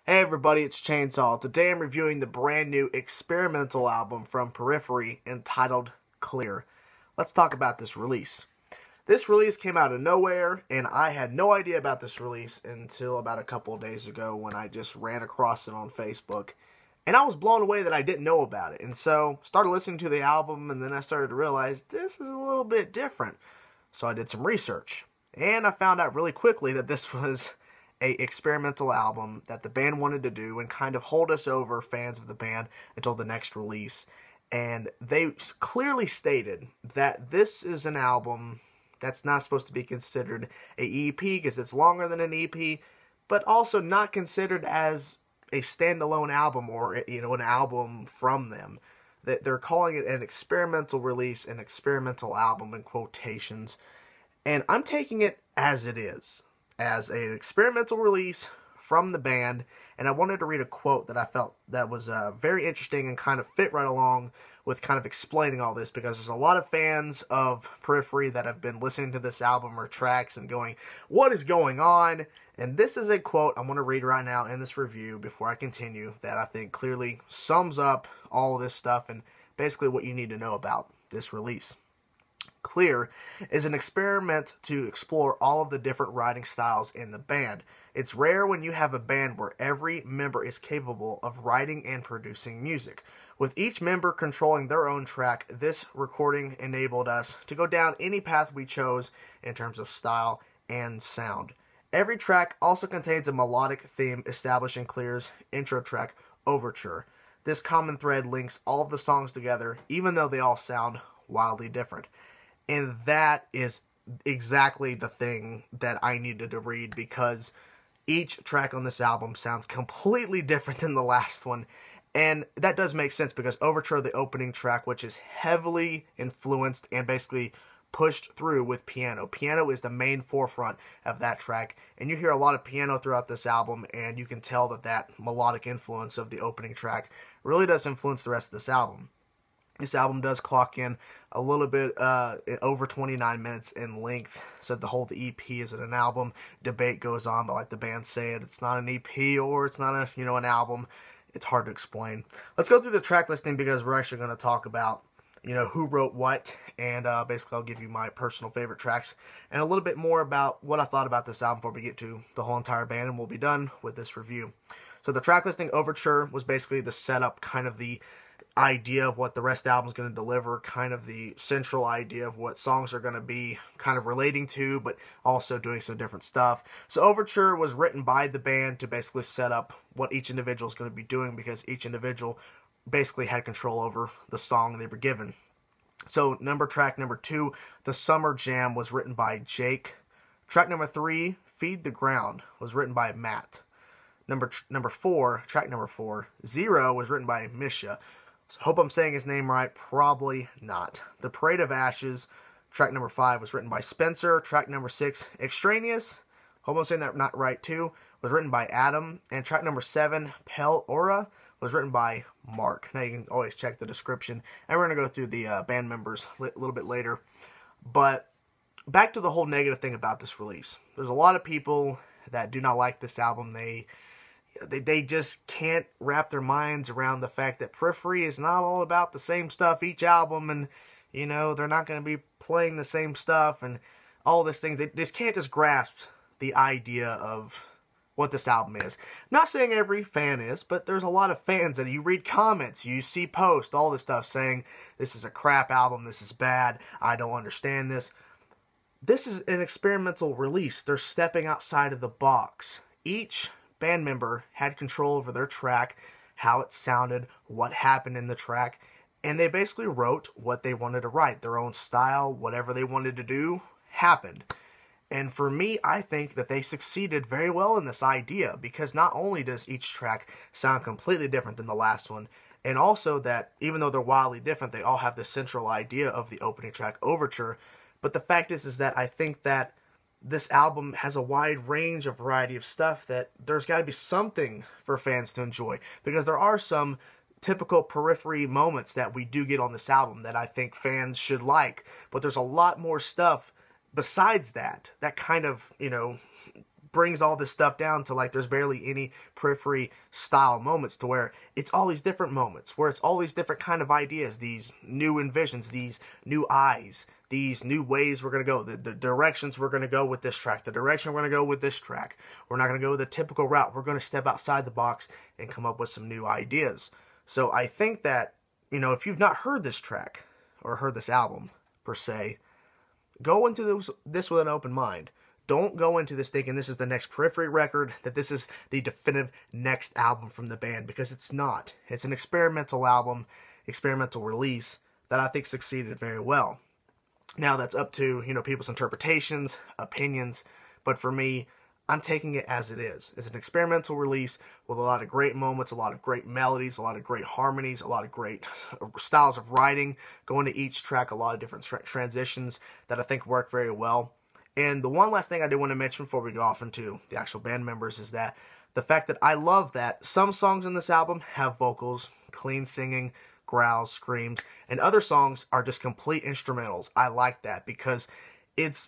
Hey everybody, it's Chainsaw. Today I'm reviewing the brand new experimental album from Periphery entitled Clear. Let's talk about this release. This release came out of nowhere, and I had no idea about this release until about a couple of days ago when I just ran across it on Facebook. And I was blown away that I didn't know about it. And so started listening to the album, and then I started to realize this is a little bit different. So I did some research. And I found out really quickly that this was a experimental album that the band wanted to do and kind of hold us over, fans of the band, until the next release. And they clearly stated that this is an album that's not supposed to be considered a EP because it's longer than an EP, but also not considered as a standalone album or, an album from them. That they're calling it an experimental release, an experimental album in quotations. And I'm taking it as it is, as an experimental release from the band, and I wanted to read a quote that I felt that was very interesting and kind of fit right along with kind of explaining all this, because there's a lot of fans of Periphery that have been listening to this album or tracks and going, what is going on? And this is a quote I want to read right now in this review before I continue that I think clearly sums up all of this stuff and basically what you need to know about this release. Clear is an experiment to explore all of the different writing styles in the band. It's rare when you have a band where every member is capable of writing and producing music. With each member controlling their own track, this recording enabled us to go down any path we chose in terms of style and sound. Every track also contains a melodic theme establishing Clear's intro track, Overture. This common thread links all of the songs together, even though they all sound wildly different. And that is exactly the thing that I needed to read, because each track on this album sounds completely different than the last one. And that does make sense because Overture, the opening track, which is heavily influenced and basically pushed through with piano. Piano is the main forefront of that track. And you hear a lot of piano throughout this album, and you can tell that that melodic influence of the opening track really does influence the rest of this album. This album does clock in a little bit over 29 minutes in length. So the EP isn't an album. Debate goes on, but like the band said, it's not an EP or it's not an album. It's hard to explain. Let's go through the track listing because we're actually going to talk about who wrote what, and basically I'll give you my personal favorite tracks and a little bit more about what I thought about this album before we get to the whole entire band, and we'll be done with this review. So the track listing, Overture, was basically the setup, kind of the idea of what the rest of the album is going to deliver, kind of the central idea of what songs are going to be kind of relating to, but also doing some different stuff. So Overture was written by the band to basically set up what each individual is going to be doing, because each individual basically had control over the song they were given. So track number 2, The Summer Jam, was written by Jake. Track number 3, Feed the Ground, was written by Matt. Track number 4, Zero, was written by Misha. So hope I'm saying his name right. Probably not. The Parade of Ashes, track number 5, was written by Spencer. Track number 6, Extraneous, hope I'm saying that not right too, was written by Adam. And track number 7, Pel Aura, was written by Mark. Now you can always check the description. And we're going to go through the band members a little bit later. But back to the whole negative thing about this release. There's a lot of people that do not like this album. They just can't wrap their minds around the fact that Periphery is not all about the same stuff each album, and they're not going to be playing the same stuff and all these things. They just can't grasp the idea of what this album is. I'm not saying every fan is, but there's a lot of fans that you read comments, you see posts, all this stuff saying this is a crap album, this is bad, I don't understand this. This is an experimental release. They're stepping outside of the box. Each band member had control over their track, how it sounded, what happened in the track, and they basically wrote what they wanted to write. Their own style, whatever they wanted to do, happened. And for me, I think that they succeeded very well in this idea, because not only does each track sound completely different than the last one, and also that even though they're wildly different, they all have the central idea of the opening track, Overture. But the fact is that I think that this album has a wide range of variety of stuff that there's got to be something for fans to enjoy, because there are some typical Periphery moments that we do get on this album that I think fans should like, but there's a lot more stuff besides that kind of, brings all this stuff down to like there's barely any Periphery style moments, to where it's all these different moments, where it's all these different kind of ideas, these new envisions, these new eyes, these new ways we're going to go, the directions we're going to go with this track, the direction we're going to go with this track. We're not going to go the typical route. We're going to step outside the box and come up with some new ideas. So I think that, you know, if you've not heard this track or heard this album per se, go into this with an open mind. Don't go into this thinking this is the next Periphery record, that this is the definitive next album from the band, because it's not. It's an experimental album, experimental release that I think succeeded very well. Now that's up to, you know, people's interpretations, opinions, but for me, I'm taking it as it is. It's an experimental release with a lot of great moments, a lot of great melodies, a lot of great harmonies, a lot of great styles of writing going to each track, a lot of different transitions that I think work very well. And the one last thing I did want to mention before we go off into the actual band members is that the fact that I love that some songs in this album have vocals, clean singing, growls, screams, and other songs are just complete instrumentals. I like that because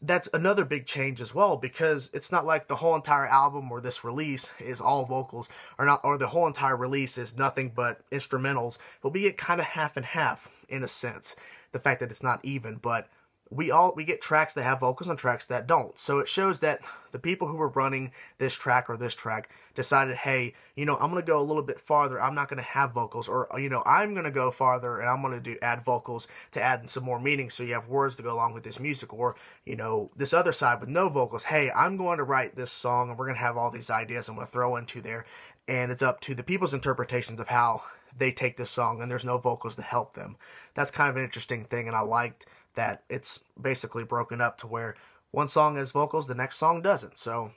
that's another big change as well, because it's not like the whole entire album or this release is all vocals, or the whole entire release is nothing but instrumentals, but we get kind of half and half in a sense. The fact that it's not even, but we get tracks that have vocals and tracks that don't. So it shows that the people who were running this track or this track decided, hey, you know, I'm going to go a little bit farther. I'm not going to have vocals, or, you know, I'm going to go farther and I'm going to add vocals to add some more meaning so you have words to go along with this music. Or, you know, this other side with no vocals. Hey, I'm going to write this song and we're going to have all these ideas I'm going to throw into there. And it's up to the people's interpretations of how they take this song, and there's no vocals to help them. That's kind of an interesting thing, and I liked that it's basically broken up to where one song has vocals, the next song doesn't. So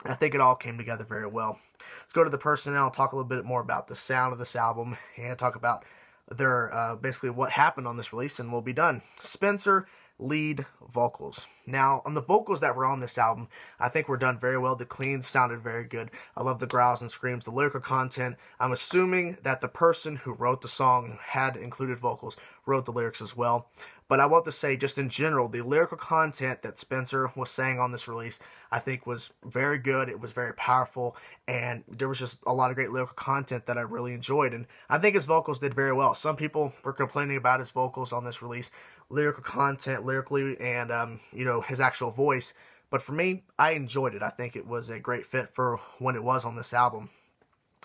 I think it all came together very well. Let's go to the personnel, talk a little bit more about the sound of this album, and talk about their basically what happened on this release, and we'll be done. Spencer, lead vocals. Now, on the vocals that were on this album, I think were done very well. The cleans sounded very good. I love the growls and screams, the lyrical content. I'm assuming that the person who wrote the song, who had included vocals, wrote the lyrics as well. But I want to say, just in general, the lyrical content that Spencer was saying on this release, I think was very good. It was very powerful, and there was just a lot of great lyrical content that I really enjoyed. And I think his vocals did very well. Some people were complaining about his vocals on this release, lyrical content, lyrically, and, you know, his actual voice. But for me, I enjoyed it. I think it was a great fit for when it was on this album.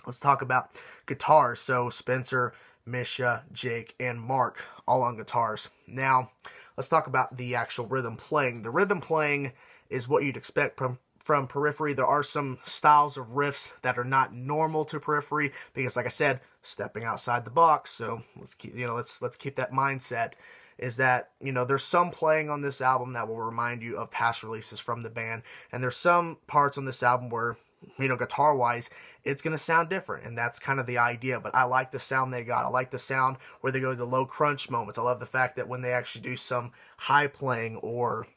Let's talk about guitars. So Spencer, Misha, Jake, and Mark, all on guitars. Now, let's talk about the actual rhythm playing. The rhythm playing is what you'd expect from Periphery. There are some styles of riffs that are not normal to Periphery, because, like I said, stepping outside the box. So let's keep that mindset. Is that, you know, there's some playing on this album that will remind you of past releases from the band, and there's some parts on this album where, you know, guitar-wise, it's going to sound different, and that's kind of the idea. But I like the sound they got. I like the sound where they go to the low crunch moments. I love the fact that when they actually do some high playing or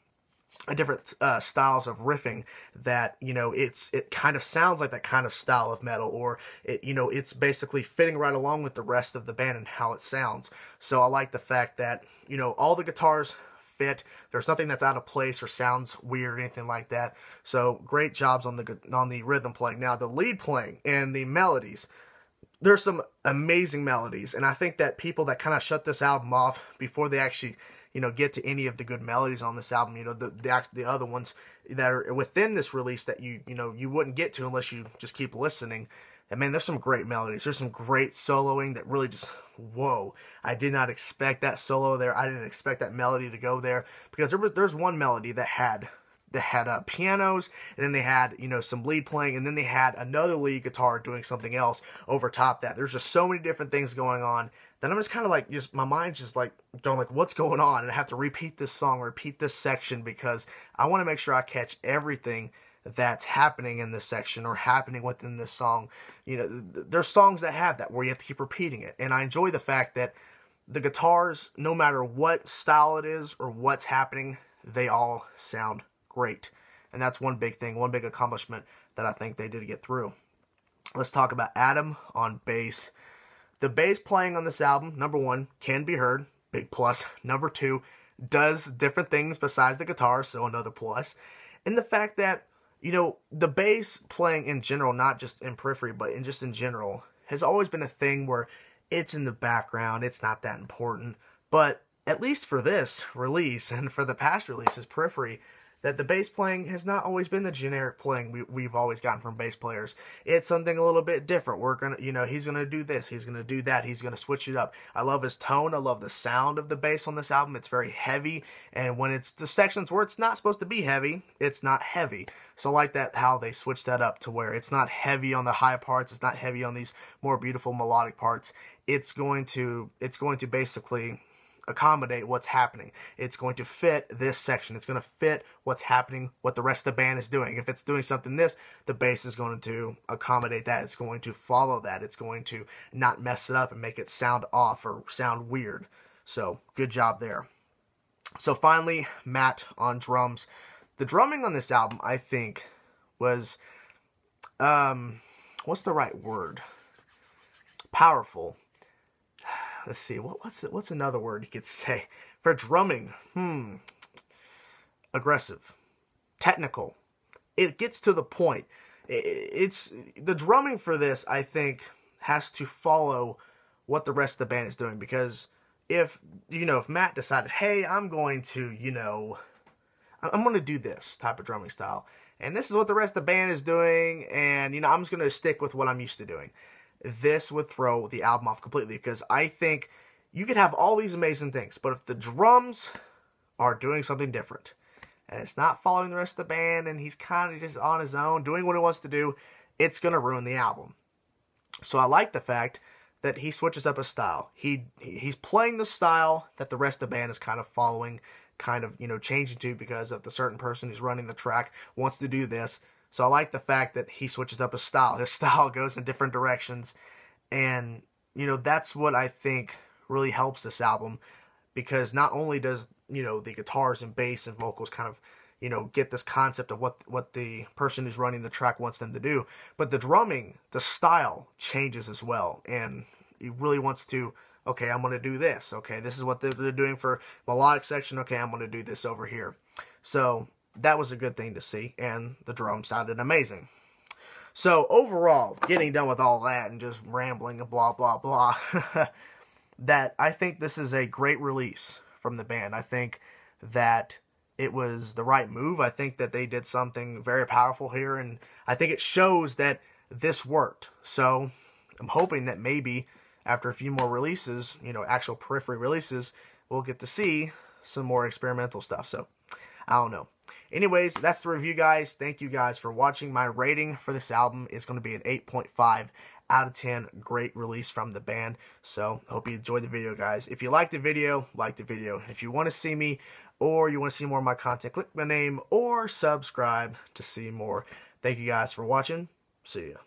different styles of riffing, that, you know, it kind of sounds like that kind of style of metal, or it, you know, it's basically fitting right along with the rest of the band and how it sounds. So I like the fact that, you know, all the guitars fit. There's nothing that's out of place or sounds weird or anything like that. So great jobs on the rhythm playing. Now the lead playing and the melodies, there's some amazing melodies, and I think that people that kind of shut this album off before they actually, you know, get to any of the good melodies on this album, you know, the other ones that are within this release that you wouldn't get to unless you just keep listening. And man, there's some great melodies. There's some great soloing that really just, whoa, I did not expect that solo there. I didn't expect that melody to go there, because there's one melody that had pianos, and then they had, you know, some lead playing, and then they had another lead guitar doing something else over top that. There's just so many different things going on that I'm just kind of like, my mind's just like going like, what's going on? And I have to repeat this song, repeat this section, because I want to make sure I catch everything that's happening in this section or happening within this song. You know, there's songs that have that where you have to keep repeating it, and I enjoy the fact that the guitars, no matter what style it is or what's happening, they all sound great. And that's one big thing, one big accomplishment that I think they did get through. Let's talk about Adam on bass. The bass playing on this album, number one, can be heard, big plus. Number two, does different things besides the guitar, so another plus. And the fact that you know, the bass playing in general, not just in Periphery, but just in general, has always been a thing where it's in the background, it's not that important. But at least for this release, and for the past releases, Periphery, that the bass playing has not always been the generic playing we've always gotten from bass players. It's something a little bit different. We're gonna, you know, he's gonna do this, he's gonna do that, he's gonna switch it up. I love his tone, I love the sound of the bass on this album. It's very heavy, and when it's the sections where it's not supposed to be heavy, it's not heavy. So I like that, how they switched that up to where it's not heavy on the high parts, it's not heavy on these more beautiful melodic parts. It's going to basically accommodate what's happening. It's going to fit this section. It's going to fit what's happening, what the rest of the band is doing. If it's doing something the bass is going to accommodate that. It's going to follow that. It's going to not mess it up and make it sound off or sound weird. So, good job there. So finally, Matt on drums. The drumming on this album, I think, was, what's the right word? Powerful. Let's see, what's another word you could say for drumming? Aggressive, technical. It gets to the point. It's the drumming for this, I think, has to follow what the rest of the band is doing, because if Matt decided, hey, I'm going to do this type of drumming style, and this is what the rest of the band is doing, and I'm just going to stick with what I'm used to doing, this would throw the album off completely, because I think you could have all these amazing things, but if the drums are doing something different, and it's not following the rest of the band, and he's kind of just on his own, doing what he wants to do, it's going to ruin the album. So I like the fact that he switches up his style. He's playing the style that the rest of the band is kind of following, kind of, changing to, because of the certain person who's running the track wants to do this. So I like the fact that he switches up his style. His style goes in different directions. And, that's what I think really helps this album. Because not only does, the guitars and bass and vocals kind of, get this concept of what the person who's running the track wants them to do, but the drumming, the style changes as well. And he really wants to, okay, I'm going to do this. Okay, this is what they're doing for melodic section. Okay, I'm going to do this over here. So that was a good thing to see, and the drums sounded amazing. So overall, getting done with all that and just rambling and blah, blah, blah, that I think this is a great release from the band. I think that it was the right move. I think that they did something very powerful here, and I think it shows that this worked. So I'm hoping that maybe after a few more releases, actual Periphery releases, we'll get to see some more experimental stuff. So I don't know. Anyways, that's the review, guys. Thank you guys for watching. My rating for this album is going to be an 8.5 out of 10. Great release from the band. So, hope you enjoyed the video, guys. If you liked the video, like the video. If you want to see me or you want to see more of my content, click my name or subscribe to see more. Thank you guys for watching. See ya.